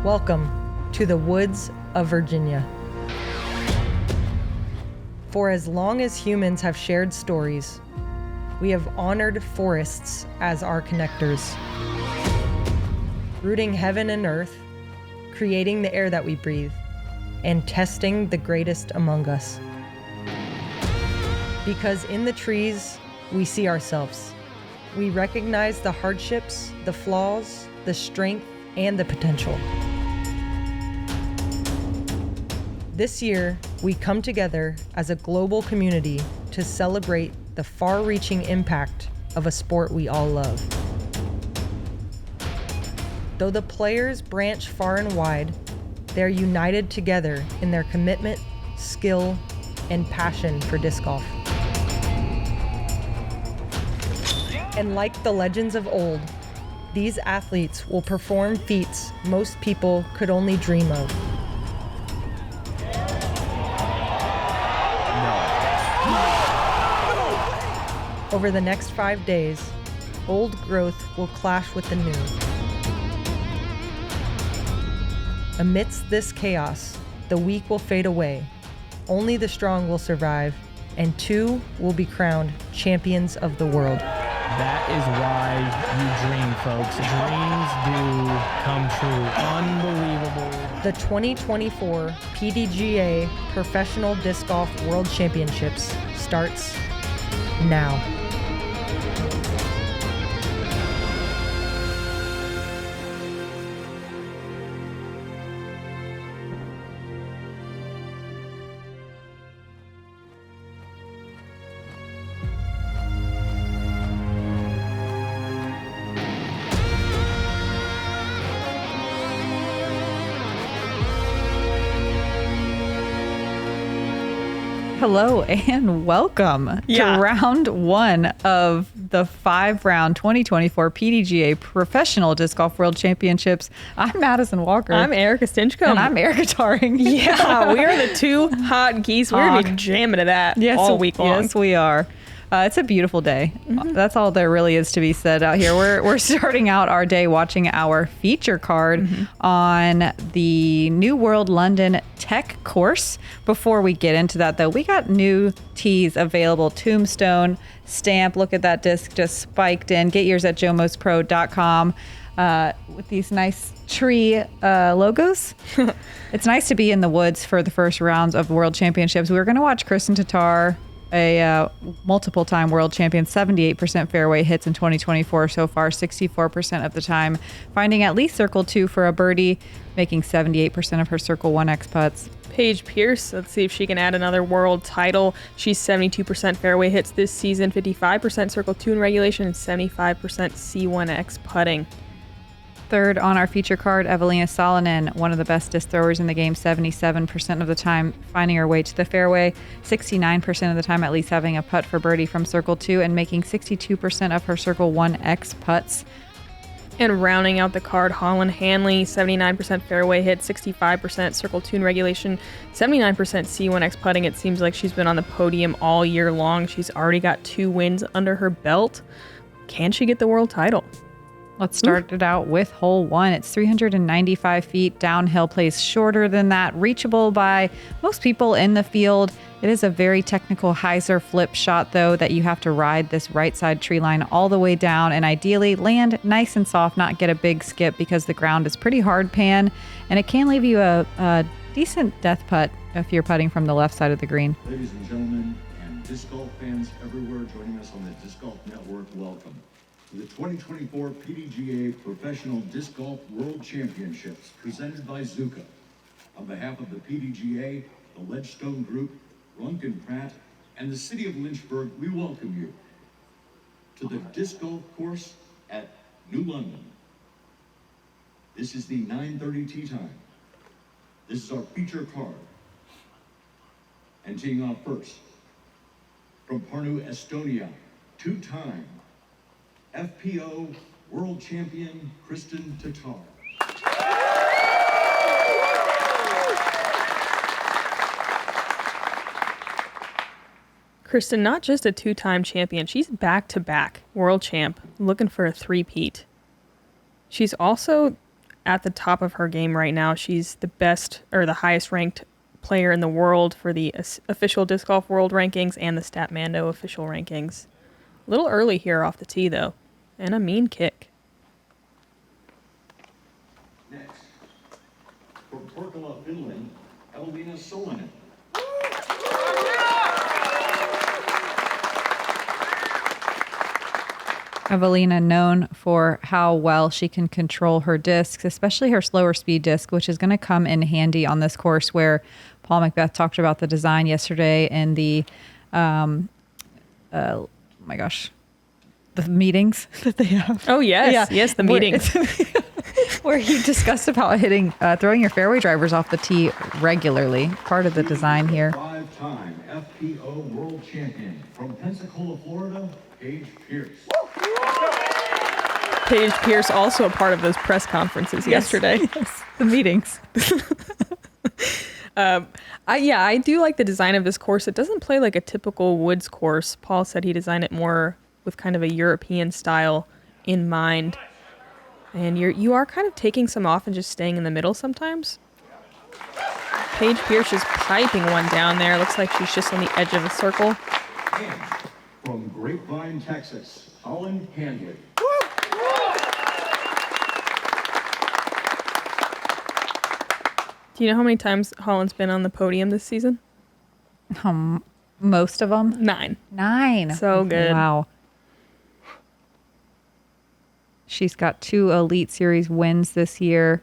Welcome to the woods of Virginia. For as long as humans have shared stories, we have honored forests as our connectors, rooting heaven and earth, creating the air that we breathe, and testing the greatest among us. Because in the trees, we see ourselves. We recognize the hardships, the flaws, the strength, and the potential. This year, we come together as a global community to celebrate the far-reaching impact of a sport we all love. Though the players branch far and wide, they're united together in their commitment, skill, and passion for disc golf. And like the legends of old, these athletes will perform feats most people could only dream of. Over the next 5 days, old growth will clash with the new. Amidst this chaos, the weak will fade away, only the strong will survive, and 2 will be crowned champions of the world. That is why you dream, folks. Dreams do come true. Unbelievable. The 2024 PDGA Professional Disc Golf World Championships starts now. Hello and welcome to round 1 of the 5-round 2024 PDGA Professional Disc Golf World Championships. I'm Madison Walker. I'm Erika Stinchcomb. And I'm Erika Tarring. Yeah, we are the 2 hot geese. We're going to be jamming to that all week long. Yes, we are. It's a beautiful day. Mm-hmm. That's all there really is to be said out here. We're starting out our day watching our feature card on the New World London Tech course. Before we get into that, though, we got new tees available. Tombstone, Stamp. Look at that disc just spiked in. Get yours at JomezPro.com with these nice tree logos. It's nice to be in the woods for the first rounds of World Championships. We're going to watch Kristin Tattar, a multiple-time world champion, 78% fairway hits in 2024 so far, 64% of the time, finding at least circle 2 for a birdie, making 78% of her circle 1X putts. Paige Pierce, let's see if she can add another world title. She's 72% fairway hits this season, 55% circle 2 in regulation, and 75% C1X putting. Third on our feature card, Eveliina Salonen, one of the best disc throwers in the game, 77% of the time finding her way to the fairway, 69% of the time at least having a putt for birdie from circle 2, and making 62% of her circle 1X putts. And rounding out the card, Holyn Handley, 79% fairway hit, 65% circle 2 in regulation, 79% C1X putting. It seems like she's been on the podium all year long. She's already got 2 wins under her belt. Can she get the world title? Let's start it out with hole 1. It's 395 feet. Downhill plays shorter than that, reachable by most people in the field. It is a very technical hyzer flip shot, though, that you have to ride this right side tree line all the way down and ideally land nice and soft, not get a big skip because the ground is pretty hard pan, and it can leave you a decent death putt if you're putting from the left side of the green. Ladies and gentlemen, and disc golf fans everywhere joining us on the Disc Golf Network, welcome to the 2024 PDGA Professional Disc Golf World Championships presented by Zuka. On behalf of the PDGA, the Ledgestone Group, Runken Pratt, and the City of Lynchburg, we welcome you to the disc golf course at New London. This is the 9:30 tee time. This is our feature card. And teeing off first, from Pärnu, Estonia, 2-time FPO World Champion Kristin Tattar. Kristin, not just a 2-time champion, she's back-to-back world champ, looking for a 3-peat. She's also at the top of her game right now. She's the best or the highest ranked player in the world for the official disc golf world rankings and the Statmando official rankings. A little early here off the tee though, and a mean kick. Next, from Porkala, Finland, Eveliina Salonen. Eveliina, known for how well she can control her discs, especially her slower speed disc, which is going to come in handy on this course where Paul Macbeth talked about the design yesterday in the, oh my gosh, the meetings that they have. Oh, yes. Yeah. Yes, the meetings. Where he discussed about throwing your fairway drivers off the tee regularly. Part of the design here. Five-time FPO world champion from Pensacola, Florida, Paige Pierce. Paige Pierce also a part of those press conferences yesterday. Yes, the meetings. I do like the design of this course. It doesn't play like a typical woods course. Paul said he designed it more with kind of a European style in mind. And you are kind of taking some off and just staying in the middle sometimes. Paige Pierce is piping one down there. Looks like she's just on the edge of a circle. And from Grapevine, Texas, Holyn Handley. Do you know how many times Holland's been on the podium this season? Most of them. 9. 9. So good. Wow. She's got 2 Elite Series wins this year.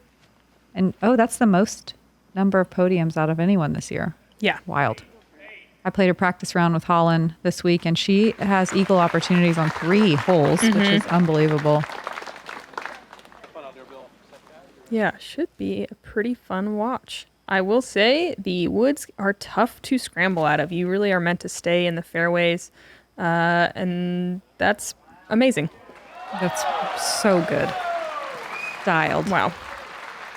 And, that's the most number of podiums out of anyone this year. Yeah. Wild. I played a practice round with Holyn this week, and she has eagle opportunities on 3 holes, which is unbelievable. Yeah, should be a pretty fun watch. I will say the woods are tough to scramble out of. You really are meant to stay in the fairways, and that's amazing. That's so good. Dialed. Wow.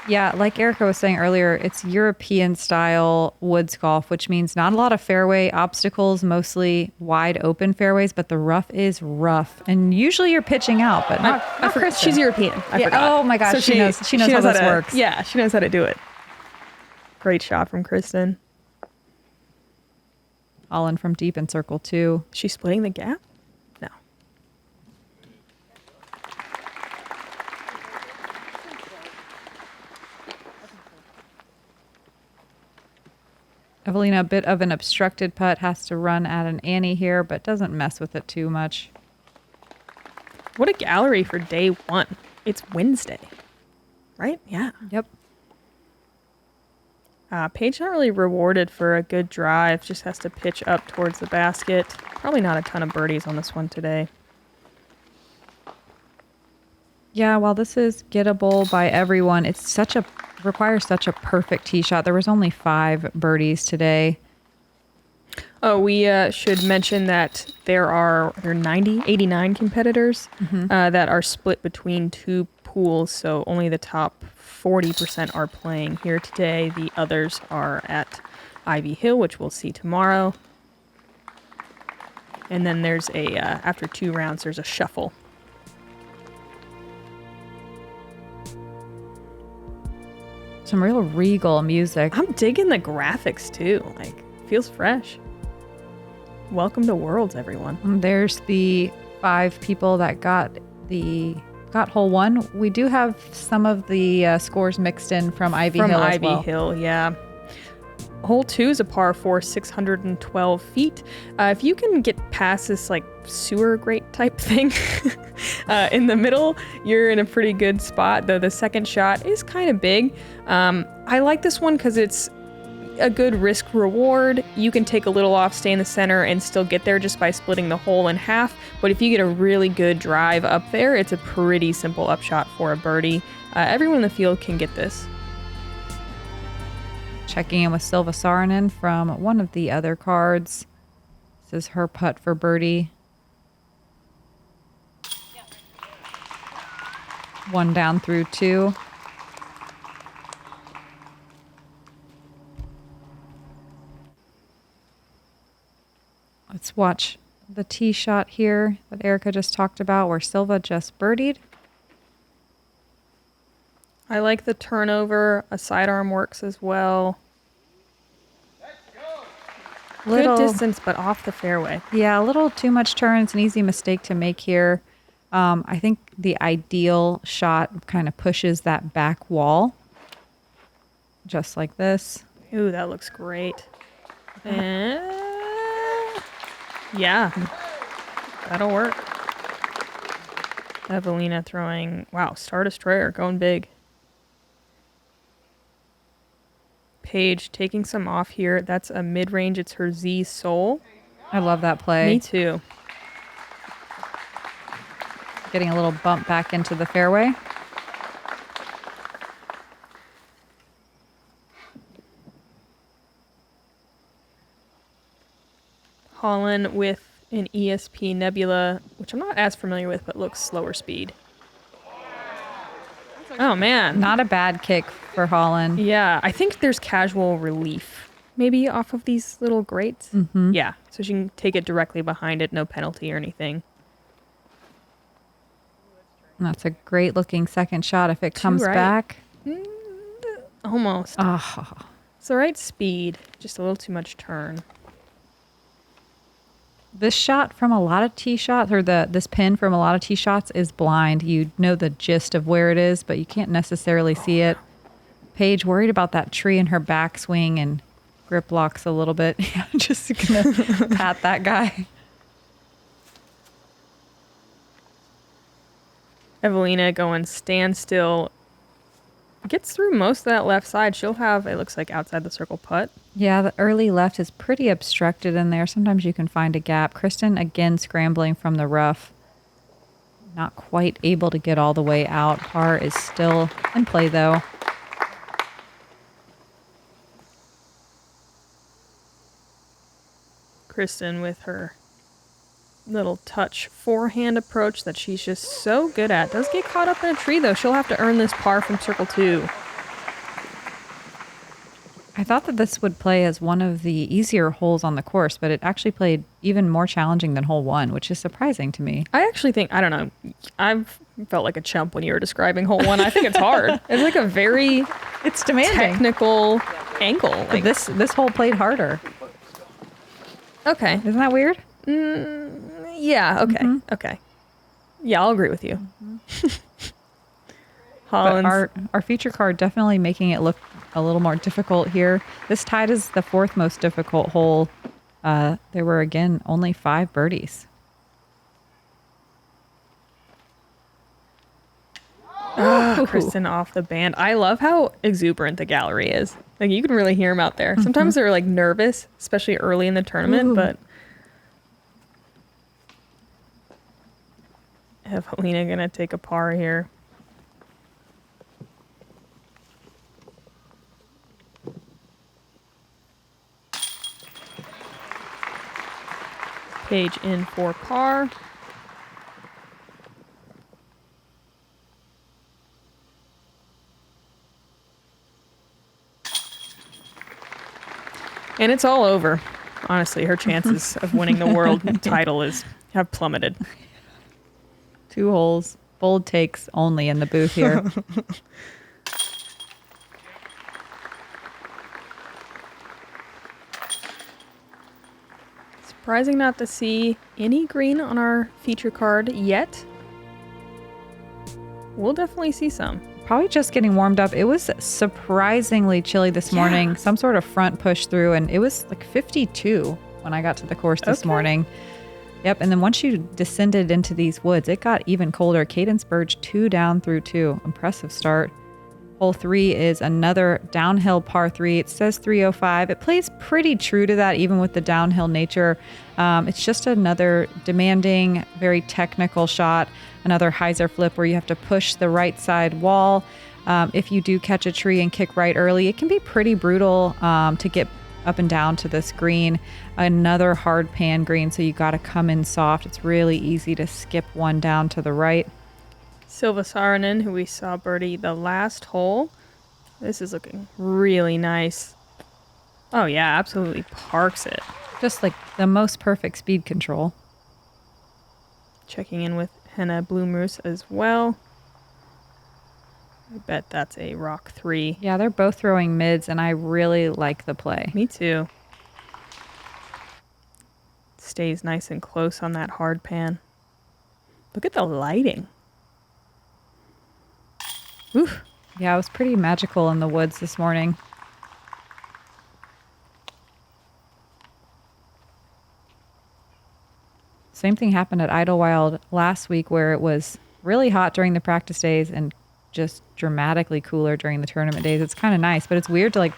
Yeah, like Erika was saying earlier, it's European style woods golf, which means not a lot of fairway obstacles, mostly wide open fairways, but the rough is rough. And usually you're pitching out, but not Kristin. She's European. I forgot. Oh my gosh, So she knows how this works. Yeah, she knows how to do it. Great shot from Kristin. Holyn from deep in circle 2. Is she splitting the gap? No. Eveliina, a bit of an obstructed putt, has to run at an ante here, but doesn't mess with it too much. What a gallery for day 1. It's Wednesday, right? Yeah. Yep. Paige not really rewarded for a good drive. Just has to pitch up towards the basket. Probably not a ton of birdies on this one today. Yeah, while this is gettable by everyone, it's requires such a perfect tee shot. There was only 5 birdies today. Oh, we should mention that there are 89 competitors that are split between 2 pools. So only the top 40% are playing here today. The others are at Ivy Hill, which we'll see tomorrow. And then there's after 2 rounds, there's a shuffle. Some real regal music. I'm digging the graphics too. Like, feels fresh. Welcome to Worlds, everyone. There's the 5 people that got hole 1. We do have some of the scores mixed in from Ivy Hill as well. From Ivy Hill, yeah. Hole 2 is a par 4, 612 feet. If you can get past this like sewer grate type thing in the middle, you're in a pretty good spot, though the second shot is kind of big. I like this one because it's a good risk reward. You can take a little off, stay in the center, and still get there just by splitting the hole in half. But if you get a really good drive up there, it's a pretty simple upshot for a birdie. Everyone in the field can get this. Checking in with Silva Saarinen from one of the other cards. This is her putt for birdie. 1 down through 2. Let's watch the tee shot here that Erika just talked about where Silva just birdied. I like the turnover. A sidearm works as well. Good distance, but off the fairway. Yeah, a little too much turn. It's an easy mistake to make here. I think the ideal shot kind of pushes that back wall. Just like this. Ooh, that looks great. And yeah, that'll work. Eveliina throwing, wow, Star Destroyer, going big. Paige taking some off here. That's a mid-range. It's her Z Soul. I love that play. Me too. Getting a little bump back into the fairway. Holyn with an ESP Nebula, which I'm not as familiar with, but looks slower speed. Oh, man. Not a bad kick for Holyn. Yeah, I think there's casual relief maybe off of these little grates. Mm-hmm. Yeah, so she can take it directly behind it, no penalty or anything. That's a great looking second shot if it comes right. back. Almost. Oh. It's the right speed, just a little too much turn. This shot from a lot of tee shots, or this pin from a lot of tee shots is blind. You know the gist of where it is, but you can't necessarily see it. Paige worried about that tree in her backswing and grip locks a little bit. Yeah, just gonna pat that guy. Eveliina going standstill. Gets through most of that left side. She'll have, it looks like, outside the circle putt. Yeah, the early left is pretty obstructed in there. Sometimes you can find a gap. Kristin, again, scrambling from the rough. Not quite able to get all the way out. Par is still in play, though. Kristin with her little touch forehand approach that she's just so good at. Does get caught up in a tree, though. She'll have to earn this par from circle 2. I thought that this would play as one of the easier holes on the course, but it actually played even more challenging than hole 1, which is surprising to me. I actually think, I don't know, I've felt like a chump when you were describing hole 1. I think it's hard. It's like a very It's demanding. technical angle. Like, This hole played harder. okay. Isn't that weird? Yeah, okay. Okay. Yeah, I'll agree with you. But Holyn's, our feature card definitely making it look a little more difficult here. This tied is the 4th most difficult hole. There were, again, only 5 birdies. Kristin off the band. I love how exuberant the gallery is. Like, you can really hear them out there. Sometimes they're like nervous, especially early in the tournament, but Eveliina gonna take a par here. Paige in for par. And it's all over. Honestly, her chances of winning the world title have plummeted. 2 holes. Bold takes only in the booth here. Surprising not to see any green on our feature card yet. We'll definitely see some. Probably just getting warmed up. It was surprisingly chilly this morning. Some sort of front push through, and it was like 52 when I got to the course this morning. Yep, and then once you descended into these woods, it got even colder. Cadence Burge 2 down through 2. Impressive start. Hole 3 is another downhill par 3. It says 305. It plays pretty true to that, even with the downhill nature. It's just another demanding, very technical shot. Another hyzer flip where you have to push the right side wall. If you do catch a tree and kick right early, it can be pretty brutal to get up and down to this green. Another hard pan green, so you got to come in soft. It's really easy to skip one down to the right. Silva Saarinen, who we saw birdie the last hole. This is looking really nice. Oh yeah, absolutely parks it. Just like the most perfect speed control. Checking in with Henna Bloomroos as well. I bet that's a rock 3. Yeah, they're both throwing mids, and I really like the play. Me too. Stays nice and close on that hard pan. Look at the lighting. Oof. Yeah, it was pretty magical in the woods this morning. Same thing happened at Idlewild last week where it was really hot during the practice days and just dramatically cooler during the tournament days. It's kind of nice, but it's weird to like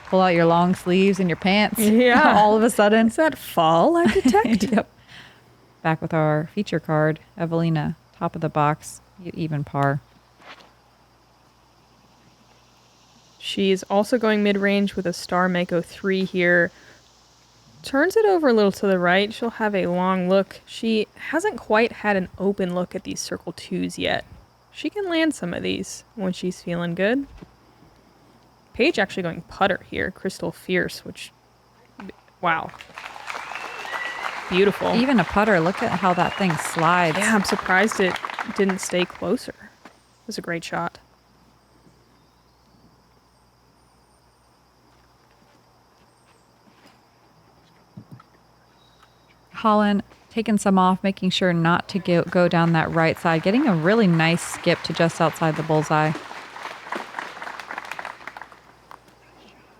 pull out your long sleeves and your pants all of a sudden. Is that fall I detect? Yep. Back with our feature card, Eveliina, top of the box, even par. She is also going mid-range with a star Mako 3 here. Turns it over a little to the right. She'll have a long look. She hasn't quite had an open look at these circle 2s yet. She can land some of these when she's feeling good. Paige actually going putter here. Crystal Fierce, which, wow. Beautiful. Even a putter, look at how that thing slides. Yeah, I'm surprised it didn't stay closer. It was a great shot. Holyn taking some off, making sure not to go down that right side, getting a really nice skip to just outside the bullseye.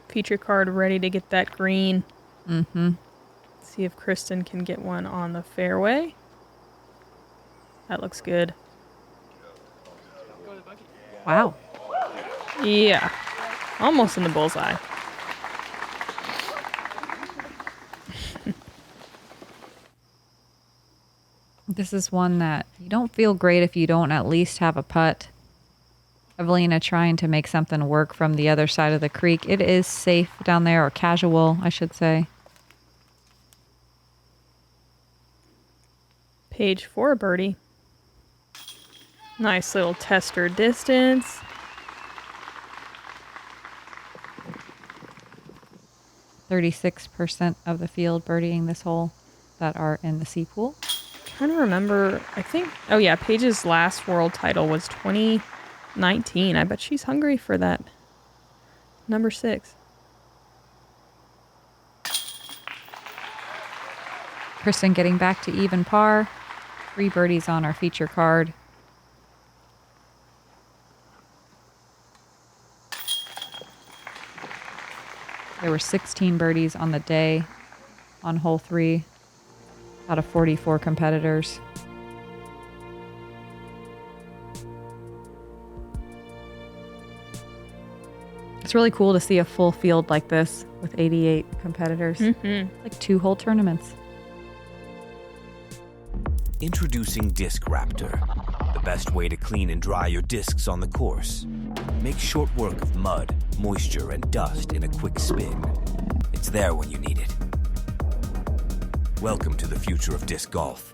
Feature card ready to get that green. Mm-hmm. See if Kristin can get one on the fairway. That looks good. Wow. Yeah. Almost in the bullseye. This is one that you don't feel great if you don't at least have a putt. Eveliina trying to make something work from the other side of the creek. It is safe down there, or casual, I should say. Paige for a birdie. Nice little tester distance. %36% of the field birdieing this hole that are in the C pool. Trying to remember, I think, oh yeah, Paige's last world title was 2019. I bet she's hungry for that. Number 6. Kristin getting back to even par. 3 birdies on our feature card. There were 16 birdies on the day on hole 3 out of 44 competitors. It's really cool to see a full field like this with 88 competitors. Mm-hmm. Like 2 whole tournaments. Introducing Disc Raptor, the best way to clean and dry your discs on the course. Make short work of mud, moisture, and dust in a quick spin. It's there when you need it. Welcome to the future of disc golf.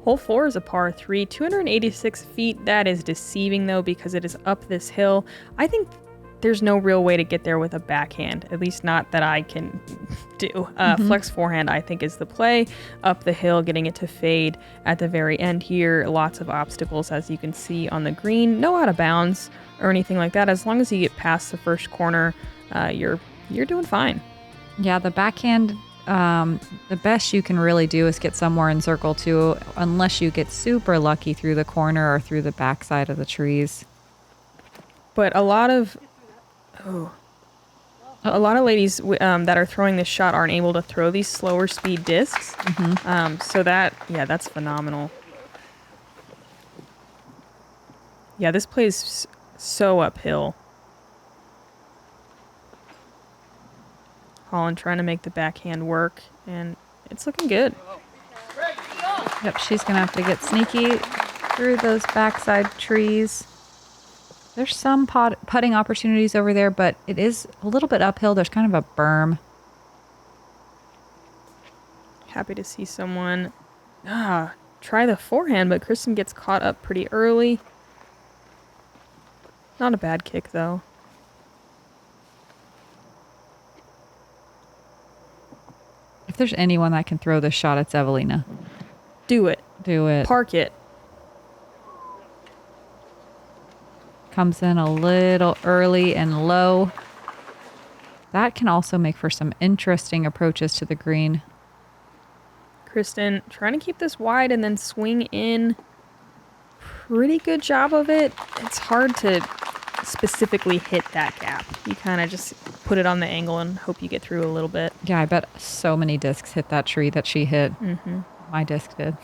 Hole 4 is a par 3, 286 feet. That is deceiving though because it is up this hill. I think there's no real way to get there with a backhand, at least not that I can do. Flex forehand, I think, is the play. Up the hill, getting it to fade at the very end here. Lots of obstacles, as you can see on the green. No out of bounds or anything like that. As long as you get past the first corner, you're doing fine. Yeah, the backhand, the best you can really do is get somewhere in circle 2, unless you get super lucky through the corner or through the backside of the trees. But a lot of ladies that are throwing this shot aren't able to throw these slower speed discs. So that's phenomenal. Yeah, this plays so uphill. Holyn trying to make the backhand work, and it's looking good. Yep, she's going to have to get sneaky through those backside trees. There's some putting opportunities over there, but it is a little bit uphill. There's kind of a berm. Happy to see someone try the forehand, but Kristin gets caught up pretty early. Not a bad kick, though. If there's anyone that can throw this shot, it's Eveliina. Do it. Do it. Park it. Comes in a little early and low. That can also make for some interesting approaches to the green. Kristin trying to keep this wide and then swing in. Pretty good job of it. It's hard to specifically hit that gap. You kind of just put it on the angle and hope you get through a little bit. Yeah, I bet so many discs hit that tree that she hit. My disc did.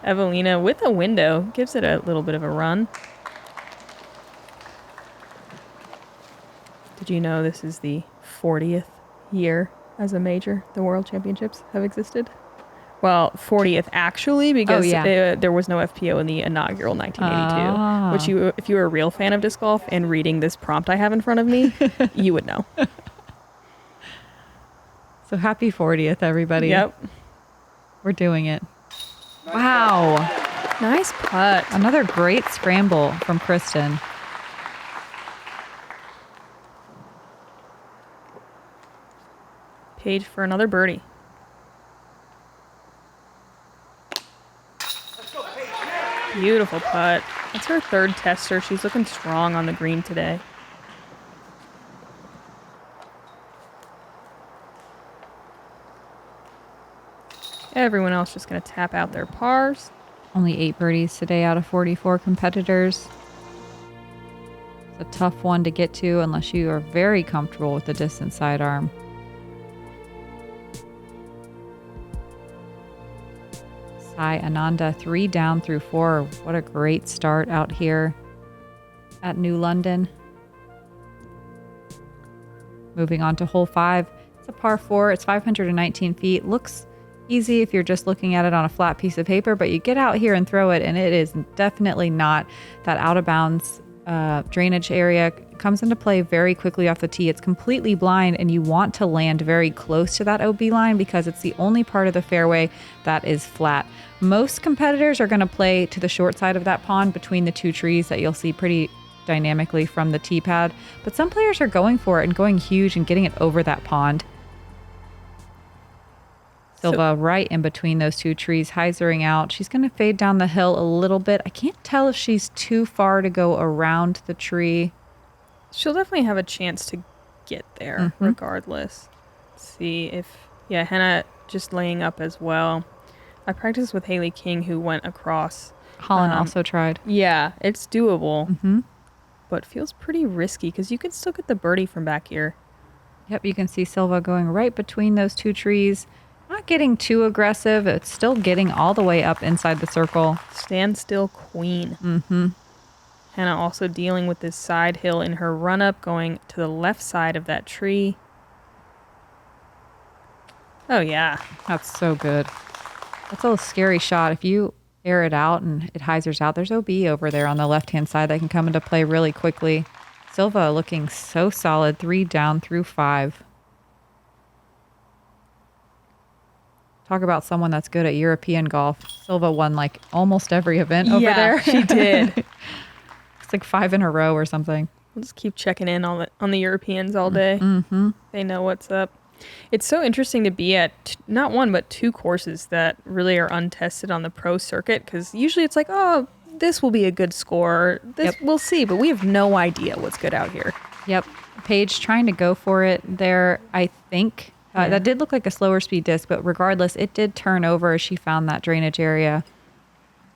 Eveliina with a window gives it a little bit of a run. Did you know this is the 40th year as a major the World Championships have existed? Well, 40th actually, because there was no FPO in the inaugural 1982. Which, if you were a real fan of disc golf and reading this prompt I have in front of me, you would know. So happy 40th, everybody. Yep. We're doing it. Wow. Nice putt. Another great scramble from Kristin. Paige for another birdie. Beautiful putt. That's her third tester. She's looking strong on the green today. Everyone else just going to tap out their pars. Only 8 birdies today out of 44 competitors. It's a tough one to get to unless you are very comfortable with the distant sidearm. Sai Ananda, 3 down through 4. What a great start out here at New London. Moving on to hole 5. It's a par 4. It's 519 feet. Looks easy if you're just looking at it on a flat piece of paper, but you get out here and throw it, and it is definitely not that out of bounds drainage area. Comes into play very quickly off the tee. It's completely blind, and you want to land very close to that OB line because it's the only part of the fairway that is flat. Most competitors are going to play to the short side of that pond between the 2 trees that you'll see pretty dynamically from the tee pad, but some players are going for it and going huge and getting it over that pond. Silva right in between those 2 trees, hyzering out. She's going to fade down the hill a little bit. I can't tell if she's too far to go around the tree. She'll definitely have a chance to get there regardless. Let's see if... Yeah, Hannah just laying up as well. I practiced with Haley King, who went across. Holyn also tried. Yeah, it's doable. But feels pretty risky because you can still get the birdie from back here. Yep, you can see Silva going right between those 2 trees. Not getting too aggressive. It's still getting all the way up inside the circle. Stand still queen. Hannah also dealing with this side hill in her run-up, going to the left side of that tree. Oh, yeah. That's so good. That's a scary shot. If you air it out and it hyzers out, there's OB over there on the left-hand side that can come into play really quickly. Silva looking so solid. 3 down through 5. Talk about someone that's good at European golf. Silva won like almost every event over there. Yeah, she did. It's like 5 in a row or something. We'll just keep checking in on the Europeans all day. They know what's up. It's so interesting to be at not 1 but 2 courses that really are untested on the pro circuit, because usually it's like, oh, this will be a good score. This we'll see, but we have no idea what's good out here. Yep. Paige trying to go for it there, I think. That did look like a slower speed disc, but regardless, it did turn over as she found that drainage area.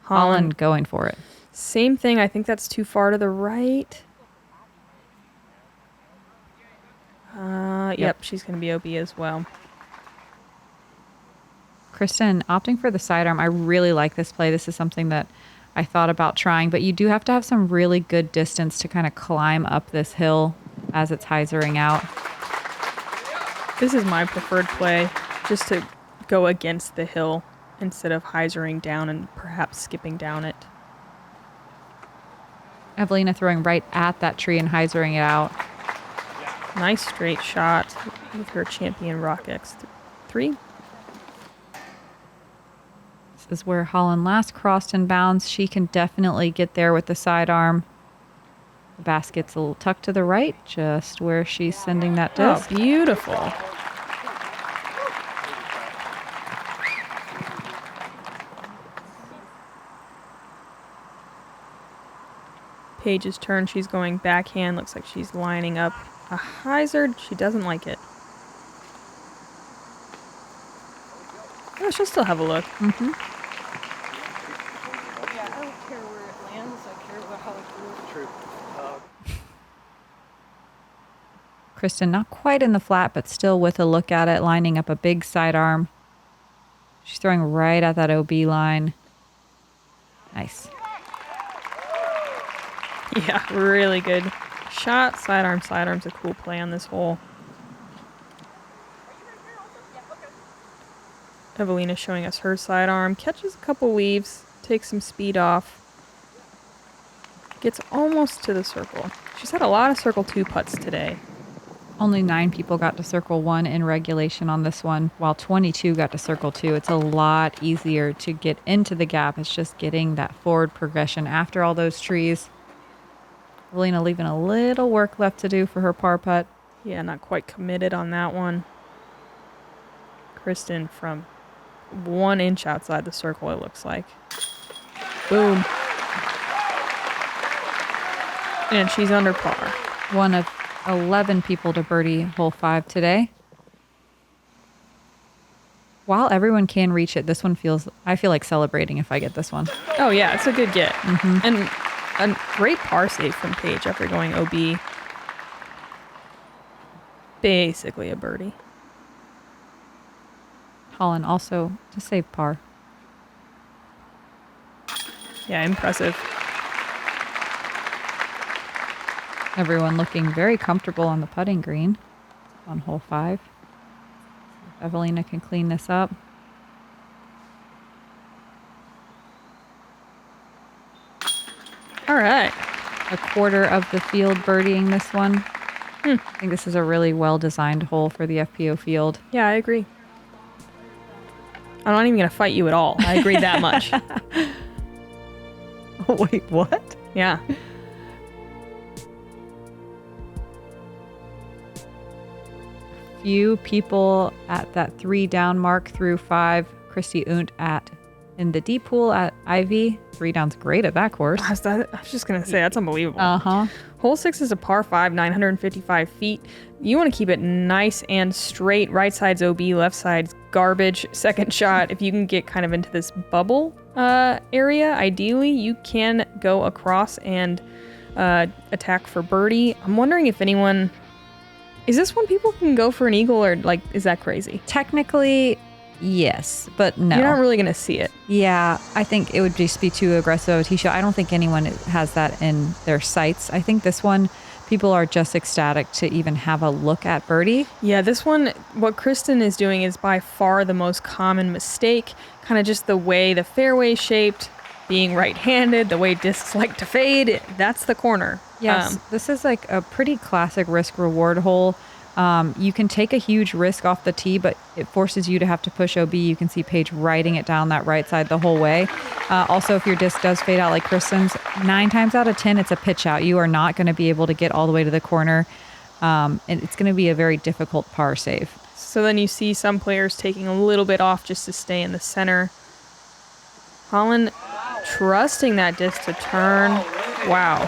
Holyn going for it. Same thing. I think that's too far to the right. Yep, she's going to be OB as well. Kristin opting for the sidearm. I really like this play. This is something that I thought about trying, but you do have to have some really good distance to kind of climb up this hill as it's hyzering out. This is my preferred play, just to go against the hill instead of hyzering down and perhaps skipping down it. Eveliina throwing right at that tree and hyzering it out. Nice straight shot with her champion Rock X3. This is where Holyn last crossed in bounds. She can definitely get there with the sidearm. The basket's a little tucked to the right, just where she's sending that disc. Oh, beautiful. Paige's turn. She's going backhand. Looks like she's lining up a hyzard. She doesn't like it. Oh, she'll still have a look. Mm-hmm. Yeah, I don't care where it lands. I care about how it goes. Kristin not quite in the flat, but still with a look at it, lining up a big sidearm. She's throwing right at that OB line. Nice. Yeah, really good shot. Sidearm's a cool play on this hole. Eveliina showing us her sidearm. Catches a couple leaves. Takes some speed off. Gets almost to the circle. She's had a lot of circle 2 putts today. Only 9 people got to circle 1 in regulation on this one, while 22 got to circle 2. It's a lot easier to get into the gap. It's just getting that forward progression after all those trees. Eveliina leaving a little work left to do for her par putt. Yeah, not quite committed on that one. Kristin from 1 inch outside the circle, it looks like. Boom. And she's under par. One of 11 people to birdie hole 5 today. While everyone can reach it, this one I feel like celebrating if I get this one. Oh, yeah, it's a good get. And a great par save from Paige after going OB. Basically a birdie. Holyn also to save par. Yeah, impressive. Everyone looking very comfortable on the putting green on hole 5. Eveliina can clean this up. All right. A quarter of the field birdieing this one. I think this is a really well-designed hole for the FPO field. Yeah, I agree. I'm not even going to fight you at all. I agree that much. Wait, what? Yeah. Few people at that 3 down mark through 5. Christy Unt in the deep pool at Ivy. 3 down's great at that course. I was just going to say, that's unbelievable. Uh-huh. Hole 6 is a par 5, 955 feet. You want to keep it nice and straight. Right side's OB, left side's garbage. Second shot, if you can get kind of into this bubble area, ideally, you can go across and attack for birdie. I'm wondering if anyone... Is this one people can go for an eagle, or like, is that crazy? Technically, yes, but no. You're not really going to see it. Yeah, I think it would just be too aggressive of a tee shot. I don't think anyone has that in their sights. I think this one, people are just ecstatic to even have a look at birdie. Yeah, this one, what Kristin is doing is by far the most common mistake. Kind of just the way the fairway shaped, being right-handed, the way discs like to fade. That's the corner. Yes, this is like a pretty classic risk-reward hole. You can take a huge risk off the tee, but it forces you to have to push OB. You can see Paige riding it down that right side the whole way. Also, if your disc does fade out like Kristin's, 9 times out of 10, it's a pitch out. You are not going to be able to get all the way to the corner. And it's going to be a very difficult par save. So then you see some players taking a little bit off just to stay in the center. Holyn trusting that disc to turn. Wow.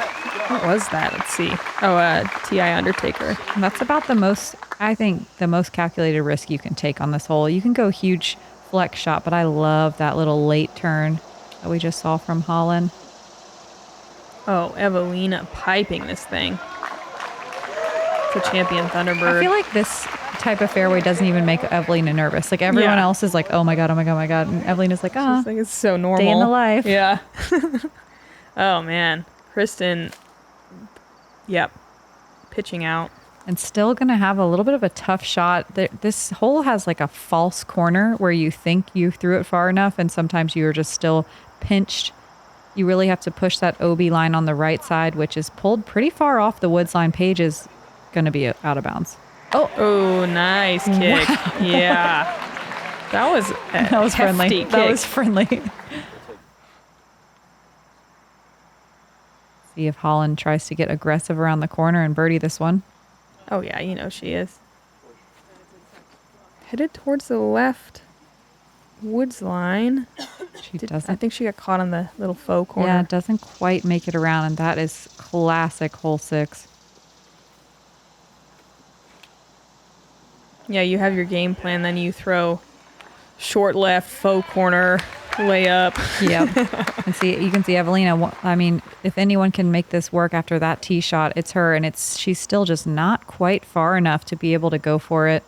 What was that? Let's see. Oh, T.I. Undertaker. And that's about the most, I think, the most calculated risk you can take on this hole. You can go huge flex shot, but I love that little late turn that we just saw from Holyn. Oh, Eveliina piping this thing. It's a champion Thunderbird. I feel like this type of fairway doesn't even make Eveliina nervous. Like everyone else is like, oh my God, oh my God, oh my God. And Evelina's like, ah, I think it's so normal. day in the life. Yeah. Oh man. Kristin, yep, pitching out. And still going to have a little bit of a tough shot. This hole has like a false corner where you think you threw it far enough and sometimes you're just still pinched. You really have to push that OB line on the right side, which is pulled pretty far off the woods line. Paige is going to be out of bounds. Oh, nice kick. Wow. Yeah. That was friendly. Kick. That was friendly. See if Holyn tries to get aggressive around the corner and birdie this one. Oh, yeah, you know she is. Headed towards the left. woods line. She doesn't. I think she got caught on the little faux corner. Yeah, doesn't quite make it around, and that is classic hole 6. Yeah, you have your game plan, then you throw short left, faux corner, layup. Yep. And you can see Eveliina. I mean, if anyone can make this work after that tee shot, it's her, and she's still just not quite far enough to be able to go for it.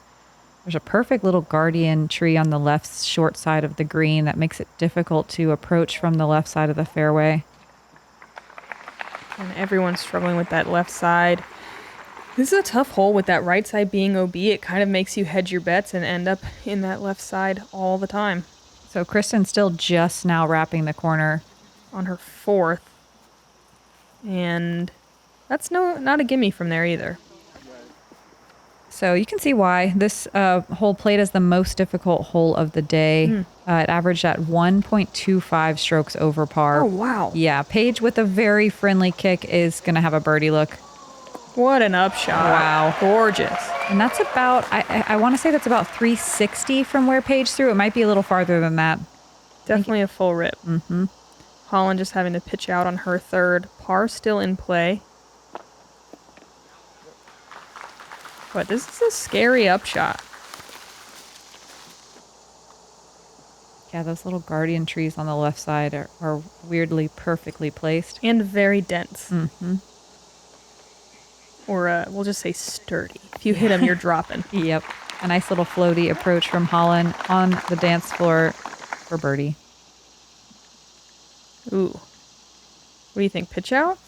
There's a perfect little guardian tree on the left short side of the green that makes it difficult to approach from the left side of the fairway. And everyone's struggling with that left side. This is a tough hole with that right side being OB. It kind of makes you hedge your bets and end up in that left side all the time. So Kristin's still just now wrapping the corner. On her 4th. And that's not a gimme from there either. So you can see why this hole played as the most difficult hole of the day. It averaged at 1.25 strokes over par. Oh, wow. Yeah, Paige with a very friendly kick is going to have a birdie look. What an upshot. Wow. Gorgeous. And that's about, I want to say that's about 360 from where Paige threw. It might be a little farther than that. Definitely a full rip. Mm-hmm. Holyn just having to pitch out on her 3rd. Par still in play. But this is a scary upshot. Yeah, those little guardian trees on the left side are weirdly perfectly placed. And very dense. Mm-hmm. Or we'll just say sturdy. If you hit them, you're dropping. Yep. A nice little floaty approach from Holyn on the dance floor for birdie. Ooh. What do you think? Pitch out?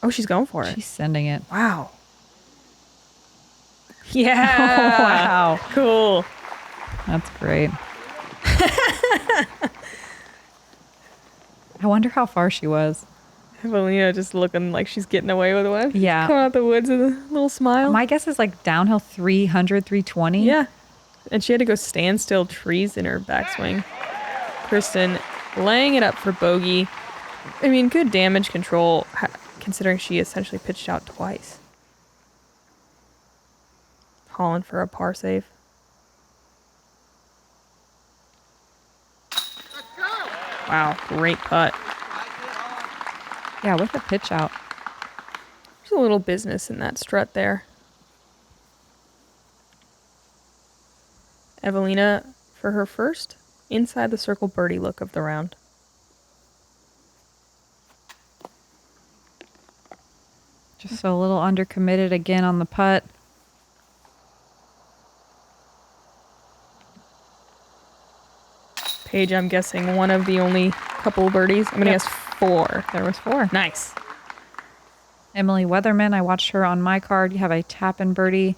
Oh, she's going for it. She's sending it. Wow. Yeah. Wow. Cool. That's great. I wonder how far she was. Eveliina just looking like she's getting away with one. Yeah. Coming out the woods with a little smile. My guess is like downhill 300, 320. Yeah. And she had to go standstill trees in her backswing. Kristin laying it up for bogey. I mean, good damage control considering she essentially pitched out twice. Holyn for a par save. Wow, great putt. Yeah, with a pitch out. There's a little business in that strut there. Eveliina for her first inside the circle birdie look of the round. Just a little undercommitted again on the putt. Paige, I'm guessing one of the only couple birdies. I'm going to guess 4. There was 4. Nice. Emily Weatherman, I watched her on my card. You have a tap-in birdie.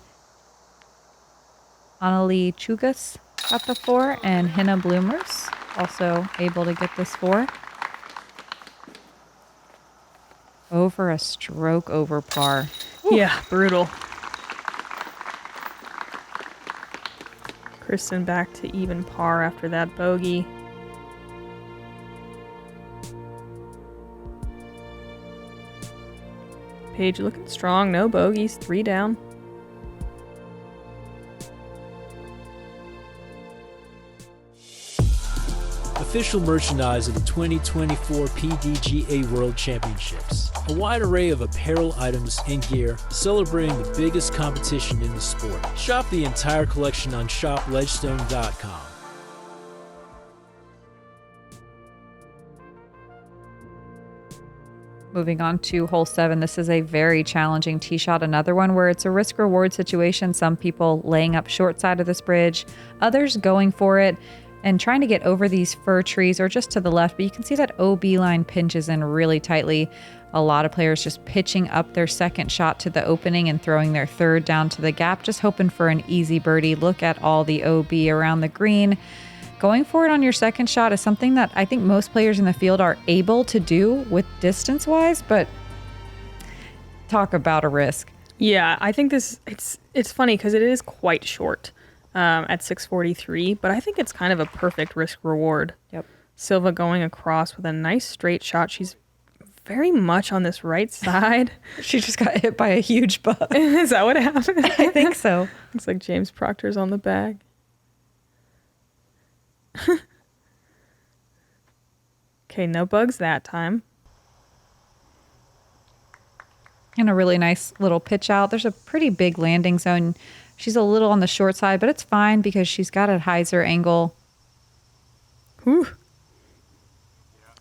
Annalie Chugas got the 4, and Hannah Bloomers also able to get this 4. Over a stroke over par. Ooh. Yeah, brutal. Kristin back to even par after that bogey. Paige looking strong, no bogeys, 3 down. Official merchandise of the 2024 PDGA World Championships. A wide array of apparel items and gear celebrating the biggest competition in the sport. Shop the entire collection on shopledgestone.com. Moving on to hole 7. This is a very challenging tee shot. Another one where it's a risk-reward situation. Some people laying up short side of this bridge, others going for it and trying to get over these fir trees or just to the left. But you can see that OB line pinches in really tightly. A lot of players just pitching up their second shot to the opening and throwing their third down to the gap, just hoping for an easy birdie. Look at all the OB around the green. Going for it on your second shot is something that I think most players in the field are able to do with distance-wise, but talk about a risk. Yeah, I think it's funny because it is quite short at 643, but I think it's kind of a perfect risk-reward. Yep. Silva going across with a nice straight shot. She's very much on this right side. She just got hit by a huge bug. Is that what happened? I think so. Looks like James Proctor's on the bag. Okay, no bugs that time. And a really nice little pitch out. There's a pretty big landing zone. She's a little on the short side, but it's fine because she's got a hyzer angle. Whew.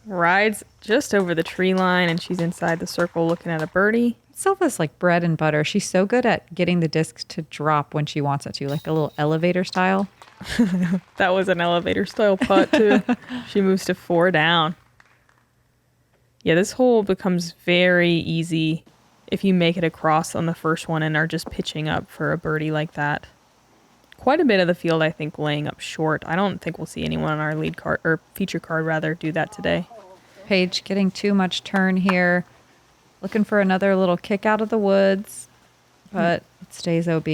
Rides just over the tree line, and she's inside the circle looking at a birdie. Silva's like bread and butter. She's so good at getting the disc to drop when she wants it to, like a little elevator style. That was an elevator style putt too. She moves to 4 down. Yeah, this hole becomes very easy if you make it across on the first one and are just pitching up for a birdie like that. Quite a bit of the field, I think, laying up short. I don't think we'll see anyone on our lead card, or feature card rather, do that today. Paige getting too much turn here. Looking for another little kick out of the woods, but it stays OB.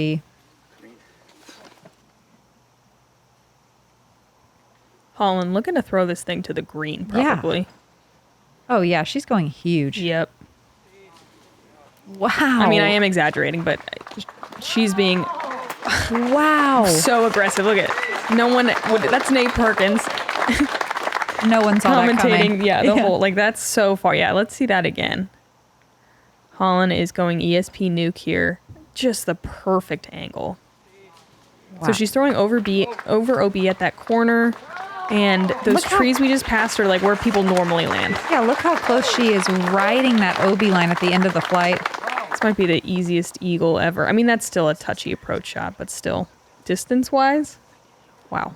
Holyn looking to throw this thing to the green, probably. Yeah. Oh, yeah, she's going huge. Yep. Wow. I mean, I am exaggerating, but she's being wow. so aggressive. Look at no one. That's Nate Perkins. No one saw that coming. Yeah, the whole, like, that's so far. Yeah, let's see that again. Holyn is going ESP nuke here. Just the perfect angle. Wow. So she's throwing over OB at that corner. And those trees we just passed are like where people normally land. Yeah, look how close she is riding that OB line at the end of the flight. This might be the easiest eagle ever. I mean, that's still a touchy approach shot, but still, distance-wise, wow.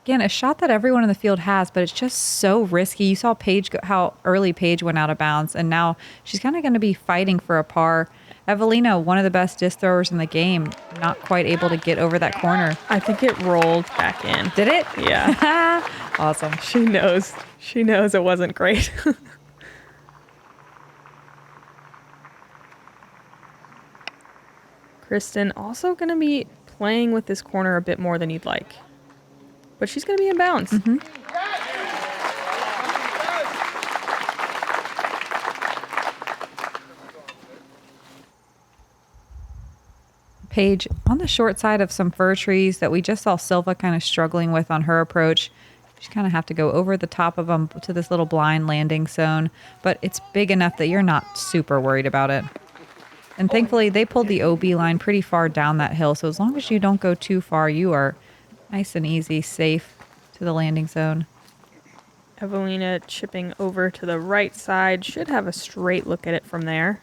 Again, a shot that everyone in the field has, but it's just so risky. You saw Paige how early Paige went out of bounds, and now she's kind of going to be fighting for a par. Eveliina, one of the best disc throwers in the game, not quite able to get over that corner. I think it rolled back in. Did it? Yeah. Awesome. She knows. She knows it wasn't great. Kristin also going to be playing with this corner a bit more than you'd like. But she's going to be in bounds. Mm-hmm. Paige on the short side of some fir trees that we just saw Silva kind of struggling with on her approach. You kind of have to go over the top of them to this little blind landing zone, but it's big enough that you're not super worried about it. And thankfully, they pulled the OB line pretty far down that hill, so as long as you don't go too far, you are nice and easy, safe to the landing zone. Eveliina chipping over to the right side. Should have a straight look at it from there.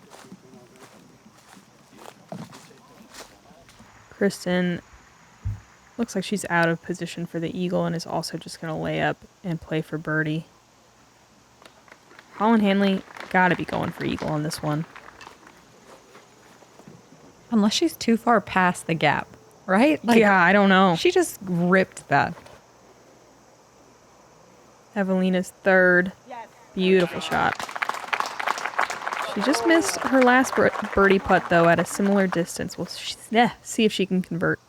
Kristin looks like she's out of position for the eagle and is also just going to lay up and play for birdie. Holyn Handley got to be going for eagle on this one. Unless she's too far past the gap, right? Yeah, I don't know. She just ripped that. Eveliina's third. Beautiful shot. She just missed her last birdie putt, though, at a similar distance. We'll see if she can convert.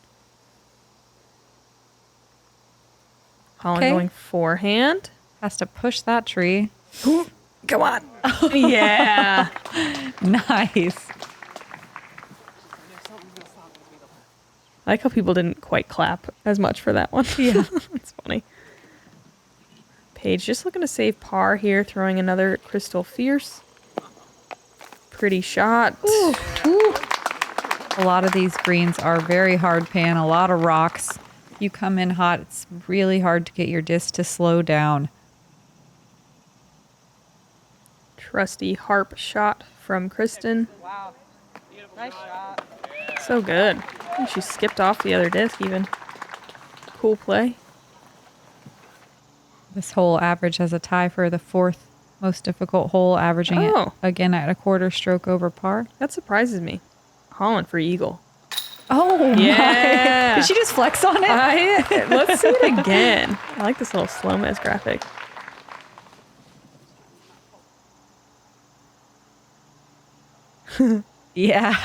Holyn going forehand. Has to push that tree. Go on. Yeah. Nice. I like how people didn't quite clap as much for that one. Yeah. It's funny. Paige just looking to save par here, throwing another Crystal Fierce. Pretty shot. Ooh. Ooh. A lot of these greens are very hard pan, a lot of rocks. You come in hot, it's really hard to get your disc to slow down. Trusty harp shot from Kristin. Wow. Nice shot. So good. She skipped off the other disc even. Cool play. This hole average has a tie for the fourth most difficult hole, averaging it again at a quarter stroke over par. That surprises me. Holyn for eagle. Oh, yeah. My. Did she just flex on it? Let's see it again. I like this little slow-mo graphic. Yeah.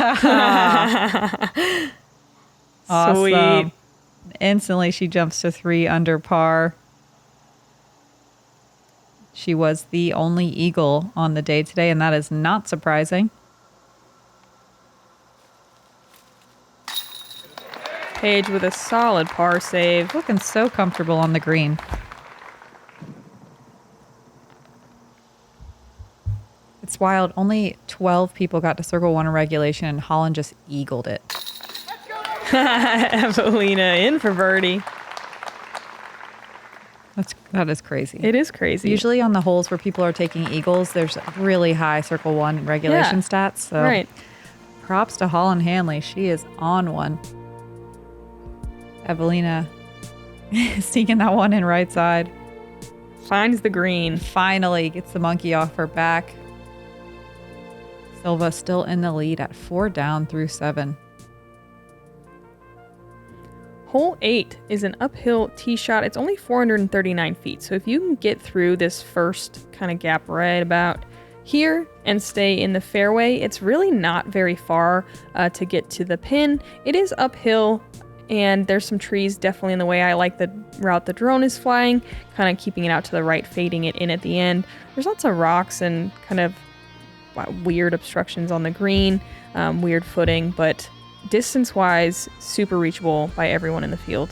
Awesome. Sweet. Instantly, she jumps to 3 under par. She was the only eagle on the day today, and that is not surprising. Paige with a solid par save. Looking so comfortable on the green. It's wild. Only 12 people got to circle one in regulation, and Holyn just eagled it. Eveliina in for birdie. That is crazy. It is crazy. Usually on the holes where people are taking eagles, there's really high circle one regulation stats. So right. Props to Holyn Handley. She is on one. Eveliina sneaking that one in right side. Finds the green. Finally gets the monkey off her back. Silva still in the lead at 4 down through 7. Hole 8 is an uphill tee shot. It's only 439 feet. So if you can get through this first kind of gap right about here and stay in the fairway, it's really not very far to get to the pin. It is uphill and there's some trees definitely in the way. I like the route the drone is flying, kind of keeping it out to the right, fading it in at the end. There's lots of rocks and kind of weird obstructions on the green, weird footing, but distance-wise, super reachable by everyone in the field.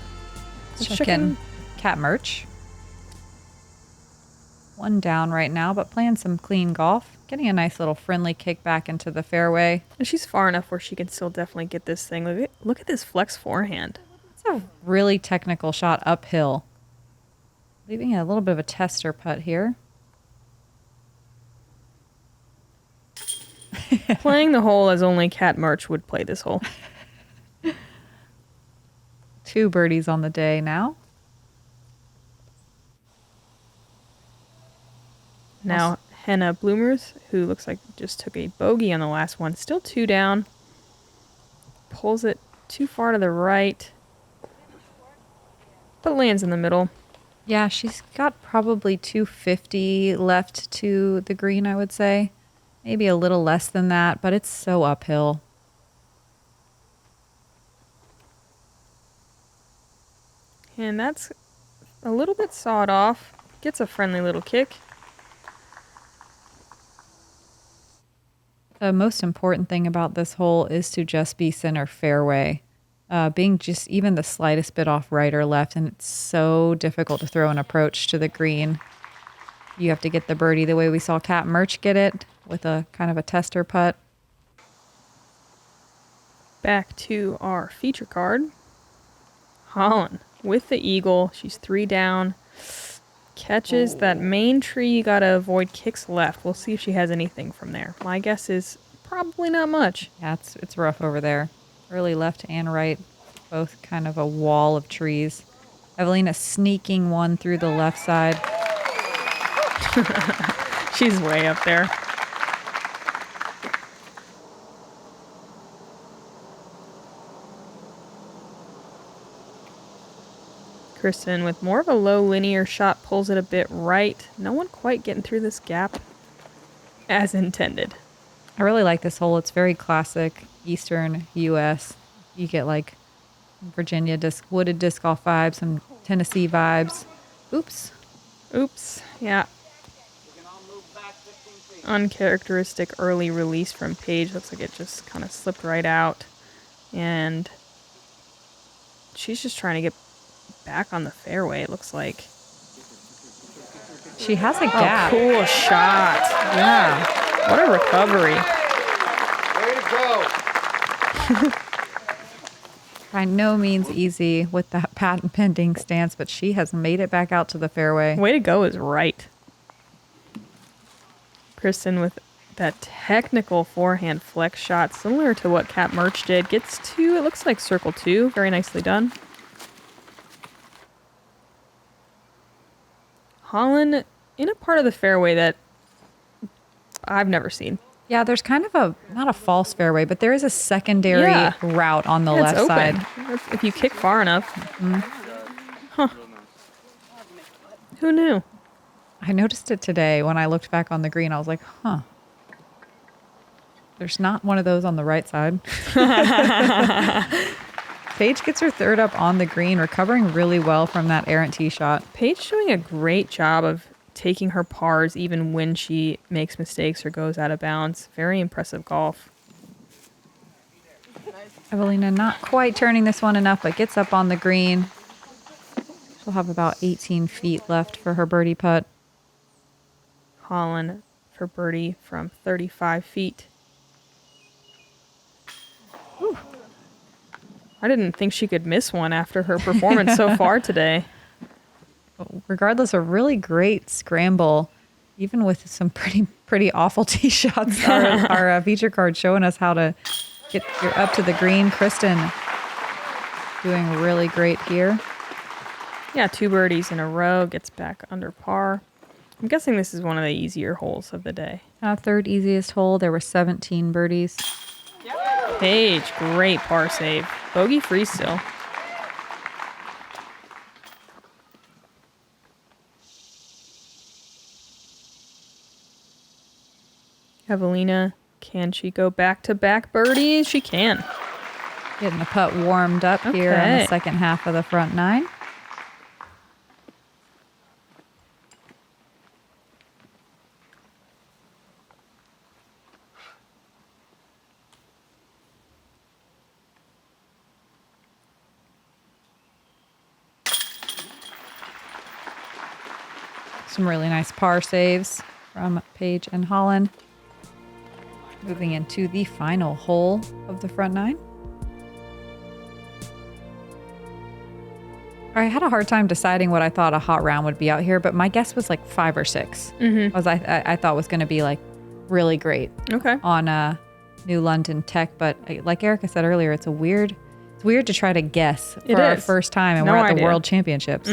Check in Cat Merch. 1 down right now, but playing some clean golf. Getting a nice little friendly kick back into the fairway. And she's far enough where she can still definitely get this thing. Look at this flex forehand. It's a really technical shot uphill. Leaving a little bit of a tester putt here. Playing the hole as only Cat Merch would play this hole. 2 birdies on the day now. Now, Henna Bloomers, who looks like just took a bogey on the last one, still 2 down. Pulls it too far to the right, but lands in the middle. Yeah, she's got probably 250 left to the green, I would say. Maybe a little less than that, but it's so uphill. And that's a little bit sawed off. Gets a friendly little kick. The most important thing about this hole is to just be center fairway. Being just even the slightest bit off right or left, and it's so difficult to throw an approach to the green. You have to get the birdie the way we saw Cat Merch get it, with a kind of a tester putt. Back to our feature card. Holyn with the eagle. She's 3 down. Catches that main tree. You got to avoid kicks left. We'll see if she has anything from there. My guess is probably not much. Yeah, it's rough over there. Early left and right, both kind of a wall of trees. Eveliina sneaking one through the left side. She's way up there. Kristin with more of a low linear shot pulls it a bit right. No one quite getting through this gap as intended. I really like this hole. It's very classic Eastern U.S. You get like Virginia wooded disc golf vibes, some Tennessee vibes. Oops. Yeah. Uncharacteristic early release from Paige. Looks like it just kind of slipped right out. And she's just trying to get back on the fairway, it looks like. She has a gap. Cool shot. Yeah. What a recovery. Way to go. By no means easy with that patent pending stance, but she has made it back out to the fairway. Way to go is right. Kristin with that technical forehand flex shot, similar to what Cat Merch did. Gets to, it looks like circle 2. Very nicely done. Holyn in a part of the fairway that I've never seen. Yeah, there's kind of not a false fairway, but there is a secondary route on the left side. If you kick far enough. Mm-hmm. Huh. Who knew? I noticed it today when I looked back on the green. I was like, huh. There's not one of those on the right side. Paige gets her 3rd up on the green, recovering really well from that errant tee shot. Paige doing a great job of taking her pars even when she makes mistakes or goes out of bounds. Very impressive golf. Eveliina not quite turning this one enough, but gets up on the green. She'll have about 18 feet left for her birdie putt. Holyn for birdie from 35 feet. Whew. I didn't think she could miss one after her performance so far today. Regardless, a really great scramble, even with some pretty awful tee shots. Our feature card showing us how to get up to the green. Kristin doing really great here. Yeah, 2 birdies in a row, gets back under par. I'm guessing this is one of the easier holes of the day. Third easiest hole. There were 17 birdies. Paige, great par save. Bogey free still. Eveliina, can she go back-to-back birdies? She can. Getting the putt warmed up here on the second half of the front 9. Some really nice par saves from Paige and Holyn. Moving into the final hole of the front 9. I had a hard time deciding what I thought a hot round would be out here, but my guess was like 5 or 6. I thought was going to be like really great. Okay. On New London Tech, but like Erika said earlier, it's weird to try to guess for our first time, and we're at the World Championships.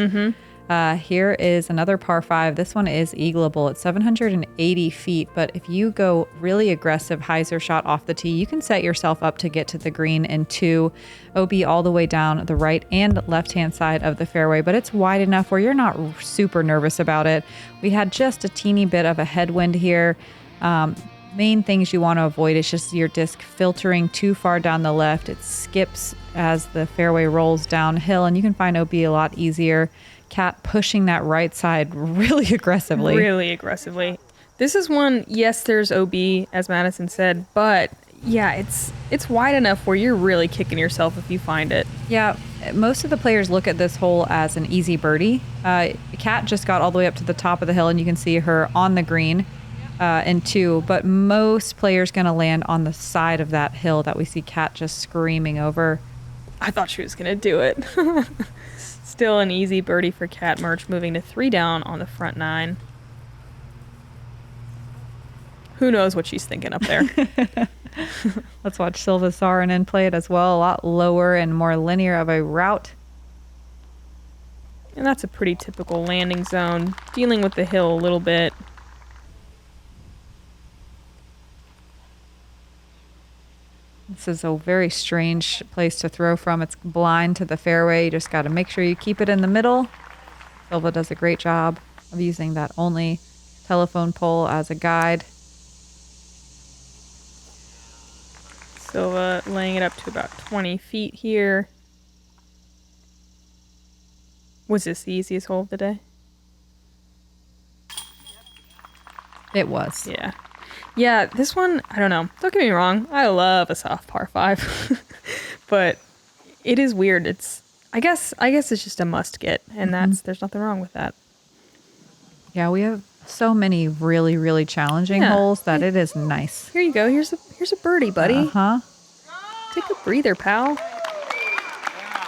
Here is another par 5. This one is eagleable. It's 780 feet, but if you go really aggressive hyzer shot off the tee, you can set yourself up to get to the green in 2, OB all the way down the right and left-hand side of the fairway, but it's wide enough where you're not super nervous about it. We had just a teeny bit of a headwind here. Main things you want to avoid is just your disc filtering too far down the left. It skips as the fairway rolls downhill, and you can find OB a lot easier. Cat pushing that right side really aggressively. Really aggressively. This is one, yes, there's OB, as Madison said, but yeah, it's wide enough where you're really kicking yourself if you find it. Yeah, most of the players look at this hole as an easy birdie. Cat just got all the way up to the top of the hill, and you can see her on the green in 2, but most players going to land on the side of that hill that we see Cat just screaming over. I thought she was going to do it. Still an easy birdie for Cat Merch, moving to 3 down on the front 9. Who knows what she's thinking up there? Let's watch Silva Saarinen play it as well. A lot lower and more linear of a route. And that's a pretty typical landing zone, dealing with the hill a little bit. This is a very strange place to throw from. It's blind to the fairway. You just got to make sure you keep it in the middle. Silva does a great job of using that only telephone pole as a guide. Silva laying it up to about 20 feet here. Was this the easiest hole of the day? It was. Yeah. Yeah, this one, I don't know. Don't get me wrong. I love a soft par 5. But it is weird. I guess it's just a must get, and there's nothing wrong with that. Yeah, we have so many really, really challenging holes that it is nice. Here you go. Here's a birdie, buddy. Uh-huh. Take a breather, pal.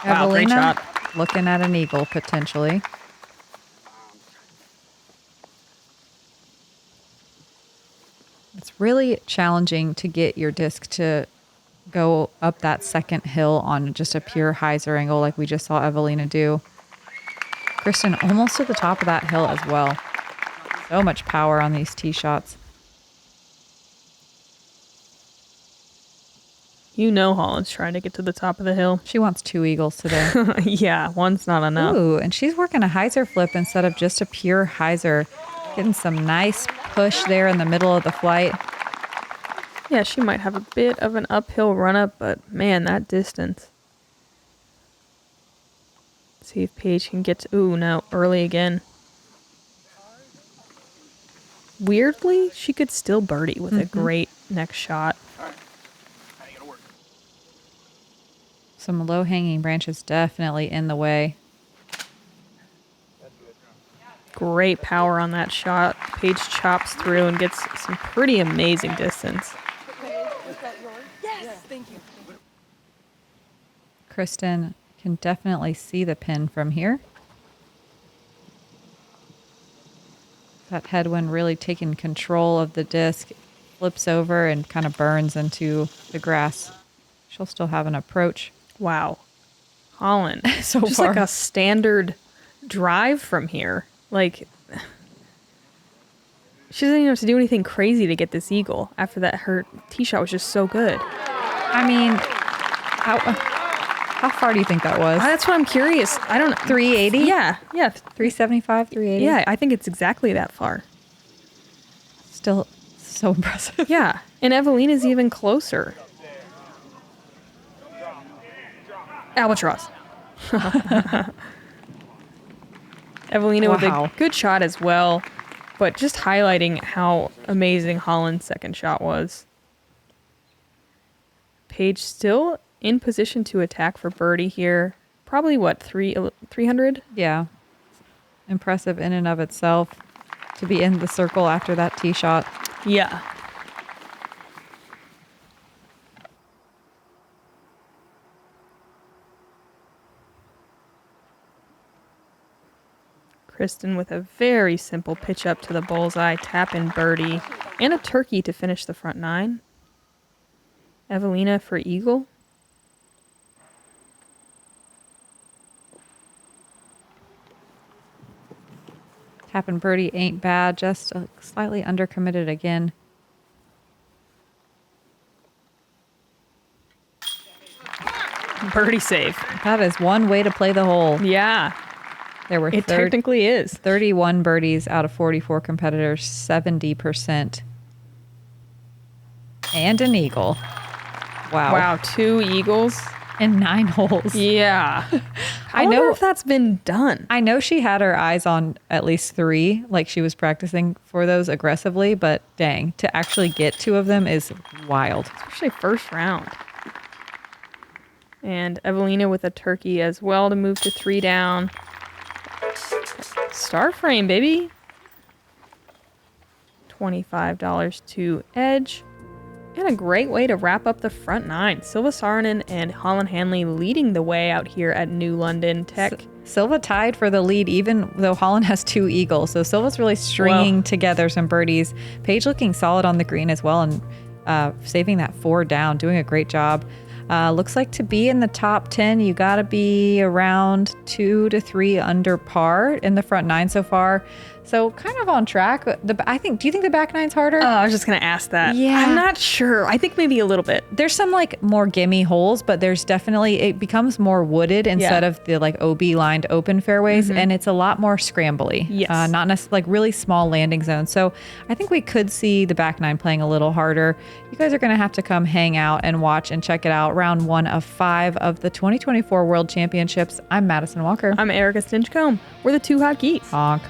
Wow, great shot. Looking at an eagle potentially. It's really challenging to get your disc to go up that second hill on just a pure hyzer angle like we just saw Eveliina do. Kristin almost to the top of that hill as well. So much power on these tee shots. You know Holland's trying to get to the top of the hill. She wants 2 eagles today. Yeah, one's not enough. Ooh, and she's working a hyzer flip instead of just a pure hyzer. Getting some nice push there in the middle of the flight. Yeah, she might have a bit of an uphill run up, but man, that distance. See if Paige can get to... Ooh, no, early again. Weirdly, she could still birdie with a great next shot. Some low-hanging branches definitely in the way. Great power on that shot. Paige chops through and gets some pretty amazing distance. Kristin can definitely see the pin from here. That headwind really taking control of the disc, flips over and kind of burns into the grass. She'll still have an approach. Wow. Holyn. So just far. like a standard drive from here. Like, she doesn't even have to do anything crazy to get this eagle. After that, her tee shot was just so good. I mean, how far do you think that was? That's what I'm curious. I don't know. 380? Yeah. 375, 380? Yeah, I think it's exactly that far. Still so impressive. Yeah. And Evelina's even closer. Albatross. Evelina with a good shot as well, but just highlighting how amazing Holyn's second shot was. Paige still in position to attack for birdie here. Probably, 300? Yeah. Impressive in and of itself to be in the circle after that tee shot. Yeah. Kristin with a very simple pitch up to the bullseye, tap in birdie, and a turkey to finish the front nine. Eveliina for eagle. Tapping birdie ain't bad, just slightly undercommitted again. Birdie save. That is one way to play the hole. Yeah, There were it technically is. 31 birdies out of 44 competitors, 70%. And an eagle. Wow. Wow, 2 eagles. And 9 holes. Yeah. I know- wonder if that's been done. I know she had her eyes on at least 3, like she was practicing for those aggressively, but dang, to actually get 2 of them is wild. Especially first round. And Eveliina with a turkey as well to move to 3 down. Star frame, baby. $25 to edge. And a great way to wrap up the front 9. Silva Saarinen and Holyn Handley leading the way out here at New London Tech. Silva tied for the lead, even though Holyn has 2 eagles. So Silva's really stringing together some birdies. Paige looking solid on the green as well and saving that 4 down, doing a great job. Looks like to be in the top 10, you got to be around 2 to 3 under par in the front 9 so far. So kind of on track. Do you think the back 9's harder? Oh, I was just going to ask that. Yeah. I'm not sure. I think maybe a little bit. There's some like more gimme holes, but there's definitely, it becomes more wooded instead of the like OB lined open fairways. And it's a lot more scrambly. Yes. Not necessarily like really small landing zones. So I think we could see the back 9 playing a little harder. You guys are going to have to come hang out and watch and check it out. Round 1 of 5 of the 2024 World Championships. I'm Madison Walker. I'm Erika Stinchcomb. We're the 2 hot geese. Honk.